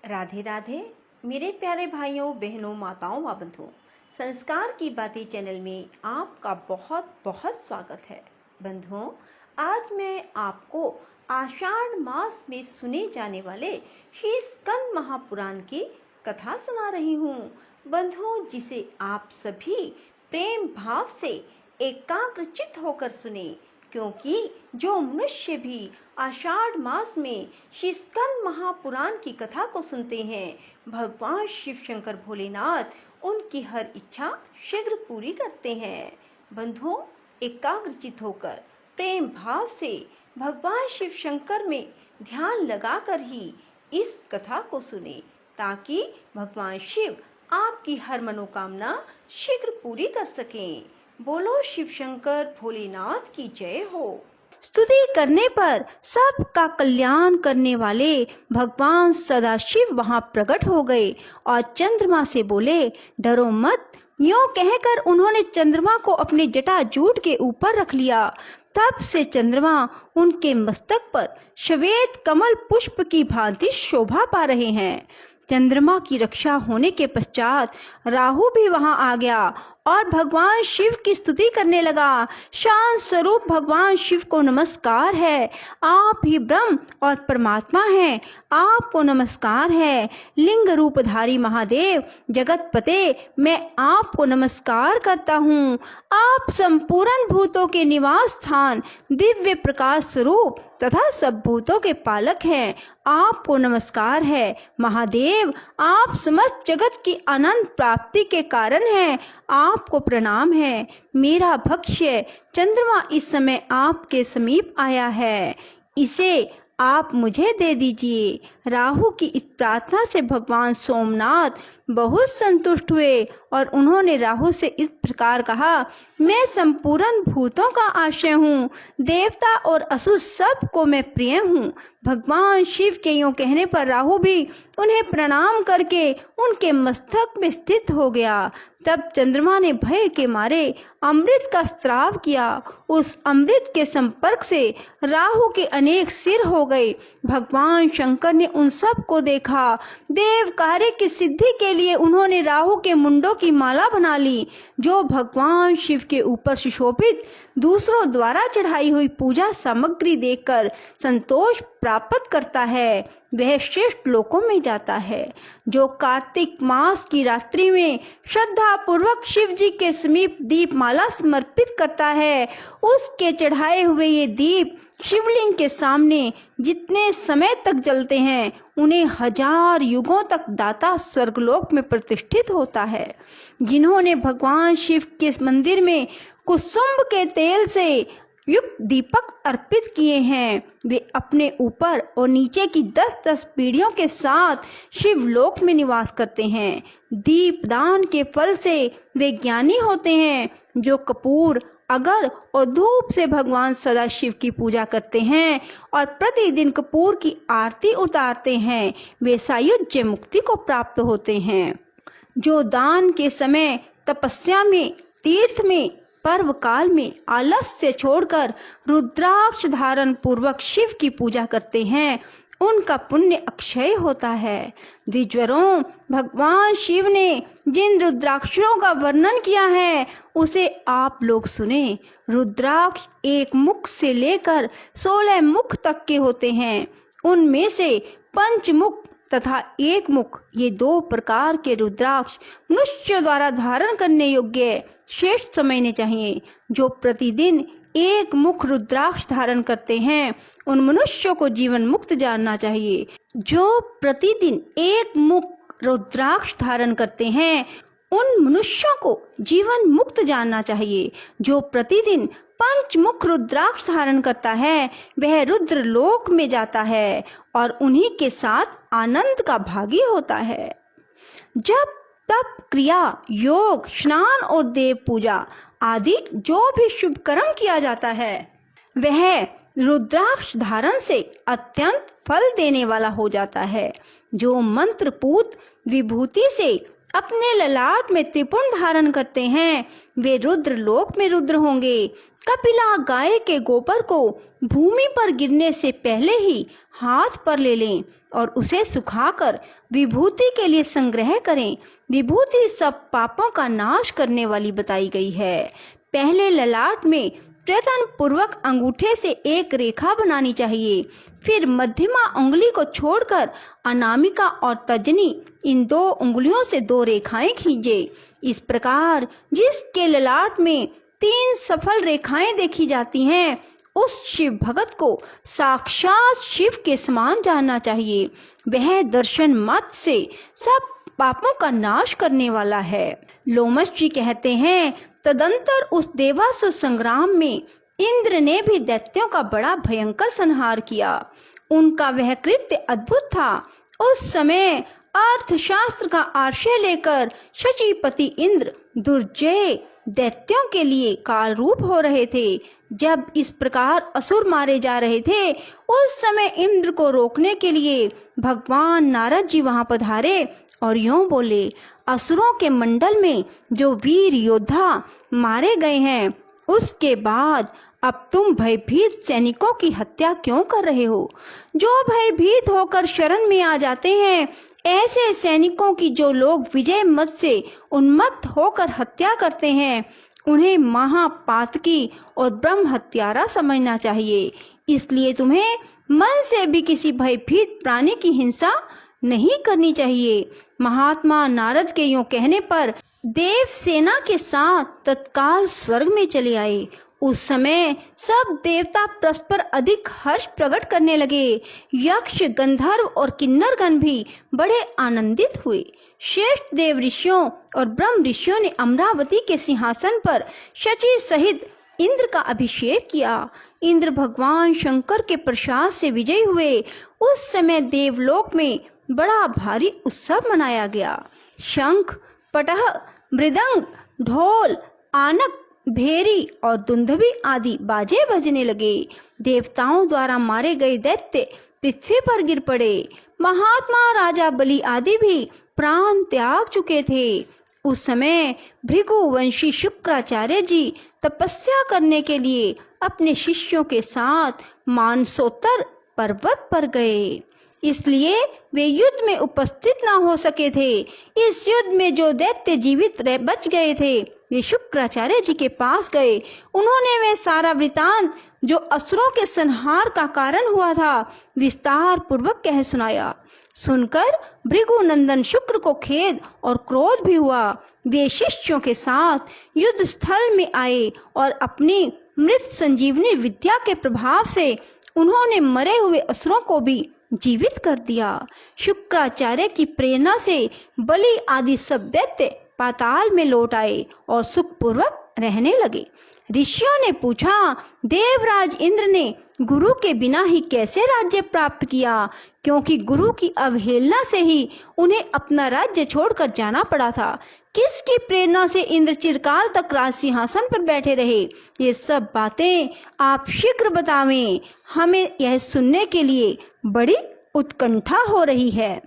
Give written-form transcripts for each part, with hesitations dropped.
राधे राधे मेरे प्यारे भाइयों बहनों माताओं व बंधुओं, संस्कार की बातें चैनल में आपका बहुत बहुत स्वागत है। बंधुओं, आज मैं आपको आषाढ़ मास में सुने जाने वाले श्री स्कंद महापुराण की कथा सुना रही हूँ। बंधुओं, जिसे आप सभी प्रेम भाव से एकाग्रचित्त होकर सुने, क्योंकि जो मनुष्य भी आषाढ़ मास में श्री स्कंद महापुराण की कथा को सुनते हैं, भगवान शिव शंकर भोलेनाथ उनकी हर इच्छा शीघ्र पूरी करते हैं। बंधुओं, एकाग्रचित्त होकर प्रेम भाव से भगवान शिव शंकर में ध्यान लगाकर ही इस कथा को सुने, ताकि भगवान शिव आपकी हर मनोकामना शीघ्र पूरी कर सकें। बोलो शिव शंकर भोलेनाथ की जय हो। स्तुति करने पर सबका कल्याण करने वाले भगवान सदाशिव वहां प्रकट हो गए और चंद्रमा से बोले, डरो मत। यूं कहकर उन्होंने चंद्रमा को अपने जटाजूट के ऊपर रख लिया। तब से चंद्रमा उनके मस्तक पर श्वेत कमल पुष्प की भांति शोभा पा रहे हैं। चंद्रमा की रक्षा होने के पश्चात राहु भी वहां आ गया और भगवान शिव की स्तुति करने लगा। शांत स्वरूप भगवान शिव को नमस्कार है। आप ही ब्रह्म और परमात्मा हैं, आपको नमस्कार है। लिंग रूपधारी महादेव जगतपते, मैं आपको नमस्कार करता हूँ। आप संपूर्ण भूतों के निवास स्थान, दिव्य प्रकाश स्वरूप तथा सब भूतों के पालक हैं, आपको नमस्कार है। महादेव, आप समस्त जगत की अनंत प्राप्ति के कारण हैं, आपको प्रणाम है। मेरा भक्ष्य चंद्रमा इस समय आपके समीप आया है, इसे आप मुझे दे दीजिए। राहु की इस प्रार्थना से भगवान सोमनाथ बहुत संतुष्ट हुए और उन्होंने राहु से इस प्रकार कहा, मैं संपूर्ण भूतों का आश्रय हूँ, देवता और असुर सब को मैं प्रिय हूँ। भगवान शिव के यूं कहने पर राहु भी उन्हें प्रणाम करके उनके मस्तक में स्थित हो गया। तब चंद्रमा ने भय के मारे अमृत का स्राव किया। उस अमृत के संपर्क से राहु के अनेक सिर हो गए। भगवान शंकर ने उन सब को देखा। देव कार्य की सिद्धि के लिए उन्होंने राहु के मुंडों की माला बना ली, जो भगवान शिव के ऊपर सुशोभित दूसरों द्वारा चढ़ाई हुई पूजा सामग्री देखकर संतोष प्राप्त करता है, वह श्रेष्ठ लोकों में जाता है। जो कार्तिक मास की रात्रि में श्रद्धा पूर्वक शिव जी के समीप दीप माला समर्पित करता है, उसके चढ़ाए हुए ये दीप शिवलिंग के सामने जितने समय तक जलते हैं, उन्हें 1000 युगों तक दाता स्वर्गलोक में प्रतिष्ठित होता है। जिन्होंने भगवान शिव के मंदिर में कुसुम के तेल से युक्त दीपक अर्पित किए हैं, वे अपने ऊपर और नीचे की 10-10 पीढ़ियों के साथ शिवलोक में निवास करते हैं। दीपदान के फल से वे ज्ञानी होते हैं। जो कपूर, अगर और धूप से भगवान सदाशिव की पूजा करते हैं और प्रतिदिन कपूर की आरती उतारते हैं, वे सायुज्य मुक्ति को प्राप्त होते हैं। जो दान के समय, तपस्या में, तीर्थ में, पर्व काल में आलस्य छोड़कर रुद्राक्ष धारण पूर्वक शिव की पूजा करते हैं, उनका पुण्य अक्षय होता है। द्विजवरों, भगवान शिव ने जिन रुद्राक्षों का वर्णन किया है, उसे आप लोग सुने। रुद्राक्ष एक मुख से लेकर 16 मुख तक के होते हैं। उनमें से पंचमुख तथा एक मुख, ये 2 प्रकार के रुद्राक्ष मनुष्य द्वारा धारण करने योग्य श्रेष्ठ समझने चाहिए। जो प्रतिदिन एक मुख रुद्राक्ष धारण करते हैं, उन मनुष्यों को जीवन मुक्त जानना चाहिए। जो प्रतिदिन एक मुख रुद्राक्ष धारण करते हैं, उन मनुष्यों को जीवन मुक्त जानना चाहिए। जो प्रतिदिन पंचमुख रुद्राक्ष धारण करता है, वह रुद्र लोक में जाता है और उन्हीं के साथ आनंद का भागी होता है। जब तप, क्रिया, योग, स्नान और देव पूजा आदि जो भी शुभ कर्म किया जाता है, वह रुद्राक्ष धारण से अत्यंत फल देने वाला हो जाता है। जो मंत्रपूत विभूति से अपने ललाट में त्रिपुंड धारण करते हैं, वे रुद्र लोक में रुद्र होंगे। कपिला गाय के गोबर को भूमि पर गिरने से पहले ही हाथ पर ले लें और उसे सुखाकर विभूति के लिए संग्रह करें। विभूति सब पापों का नाश करने वाली बताई गई है। पहले ललाट में प्रयत्न पूर्वक अंगूठे से एक रेखा बनानी चाहिए, फिर मध्यमा उंगली को छोड़कर अनामिका और तर्जनी इन 2 उंगलियों से 2 रेखाएं खींचे। इस प्रकार जिसके ललाट में 3 सफल रेखाएं देखी जाती हैं, उस शिव भगत को साक्षात शिव के समान जानना चाहिए। वह दर्शन मात्र से सब पापों का नाश करने वाला है। लोमश जी कहते हैं, तदंतर उस देवासुर संग्राम में इंद्र ने भी दैत्यों का बड़ा भयंकर संहार किया। उनका वह कृत्य अद्भुत था। उस समय अर्थशास्त्र का आश्रय लेकर शचीपति इंद्र दुर्जय दैत्यों के लिए काल रूप हो रहे थे। जब इस प्रकार असुर मारे जा रहे थे, उस समय इंद्र को रोकने के लिए भगवान नारद जी वहां पधारे और यूं बोले, असुरों के मंडल में जो वीर योद्धा मारे गए हैं, उसके बाद अब तुम भयभीत सैनिकों की हत्या क्यों कर रहे हो? जो भयभीत होकर शरण में आ जाते हैं, ऐसे सैनिकों की जो लोग विजय मत से उन्मत्त होकर हत्या करते हैं, उन्हें महापातकी और ब्रह्म हत्यारा समझना चाहिए। इसलिए तुम्हें मन से भी किसी भयभीत प्राणी की हिंसा नहीं करनी चाहिए। महात्मा नारद के यूं कहने पर देव सेना के साथ तत्काल स्वर्ग में चले आए। उस समय सब देवता परस्पर अधिक हर्ष प्रकट करने लगे। यक्ष, गंधर्व और किन्नरगण भी बड़े आनंदित हुए। श्रेष्ठ देव ऋषियों और ब्रह्म ऋषियों ने अमरावती के सिंहासन पर शची सहित इंद्र का अभिषेक किया। इंद्र भगवान शंकर के प्रसाद से विजयी हुए। उस समय देवलोक में बड़ा भारी उत्सव मनाया गया। शंख, पटह, मृदंग, ढोल, आनक, भेरी और दुंदुभी आदि बाजे बजने लगे। देवताओं द्वारा मारे गए दैत्य पृथ्वी पर गिर पड़े। महात्मा राजा बलि आदि भी प्राण त्याग चुके थे। उस समय भृगुवंशी शुक्राचार्य जी तपस्या करने के लिए अपने शिष्यों के साथ मानसोत्तर पर्वत पर गए, इसलिए वे युद्ध में उपस्थित न हो सके थे। इस युद्ध में जो दैत्य जीवित बच गए थे, वे शुक्राचार्य जी के पास गए। उन्होंने वे सारा वृतांत जो असुरों के संहार का कारण हुआ था विस्तार पूर्वक कह सुनाया। सुनकर भृगुनंदन शुक्र को खेद और क्रोध भी हुआ। वे शिष्यों के साथ युद्ध स्थल में आए और अपनी मृत संजीवनी विद्या के प्रभाव से उन्होंने मरे हुए असुरों को भी जीवित कर दिया। शुक्राचार्य की प्रेरणा से बलि आदि सब दैत्य पाताल में लौट आए और सुखपूर्वक रहने लगे। ऋषियों ने पूछा, देवराज इंद्र ने गुरु के बिना ही कैसे राज्य प्राप्त किया? क्योंकि गुरु की अवहेलना से ही उन्हें अपना राज्य छोड़कर जाना पड़ा था। किसकी प्रेरणा से इंद्र चिरकाल तक राज सिंहासन पर बैठे रहे? ये सब बातें आप शीघ्र बतावें, हमें यह सुनने के लिए बड़ी उत्कंठा हो रही है।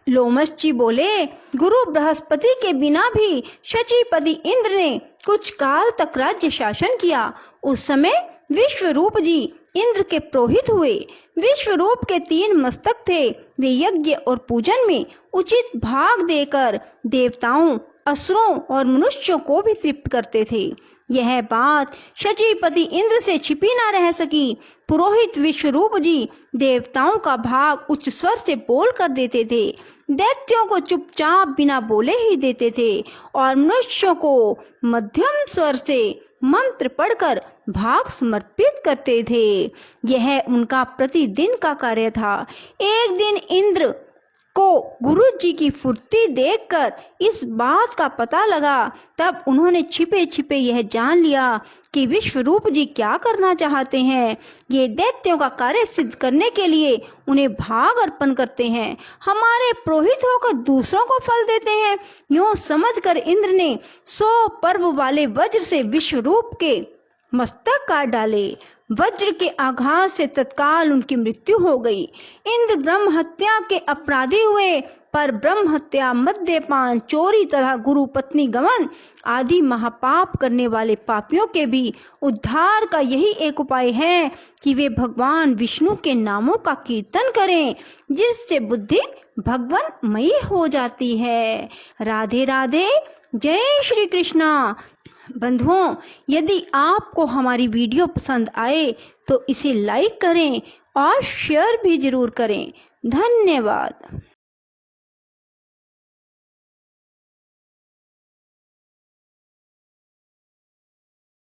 लोमश जी बोले, गुरु बृहस्पति के बिना भी शचीपति इंद्र ने कुछ काल तक राज्य शासन किया। उस समय विश्वरूप जी इंद्र के पुरोहित हुए। विश्वरूप के 3 मस्तक थे। वे यज्ञ और पूजन में उचित भाग देकर देवताओं, असुरों और मनुष्यों को भी तृप्त करते थे। यह बात शचीपति इंद्र से छिपी न रह सकी। पुरोहित विश्वरूप जी देवताओं का भाग उच्च स्वर से बोल कर देते थे, दैत्यों को चुपचाप बिना बोले ही देते थे और मनुष्यों को मध्यम स्वर से मंत्र पढ़कर भाग समर्पित करते थे। यह उनका प्रतिदिन का कार्य था। एक दिन इंद्र को गुरु जी की फुर्ती देखकर इस बात का पता लगा। तब उन्होंने छिपे छिपे यह जान लिया कि विश्वरूप जी क्या करना चाहते हैं। ये दैत्यों का कार्य सिद्ध करने के लिए उन्हें भाग अर्पण करते हैं, हमारे पुरोहित होकर दूसरों को फल देते हैं। यूं समझकर इंद्र ने 100 पर्व वाले वज्र से विश्वरूप के मस्तक काट डाले। वज्र के आघात से तत्काल उनकी मृत्यु हो गई। इंद्र ब्रह्म हत्या के अपराधी हुए, पर ब्रह्म हत्या, मद्यपान, चोरी तथा गुरु पत्नी गमन आदि महापाप करने वाले पापियों के भी उद्धार का यही एक उपाय है कि वे भगवान विष्णु के नामों का कीर्तन करें, जिससे बुद्धि भगवानमयी हो जाती है। राधे राधे, जय श्री कृष्णा। बंधुओं, यदि आपको हमारी वीडियो पसंद आए तो इसे लाइक करें और शेयर भी जरूर करें। धन्यवाद।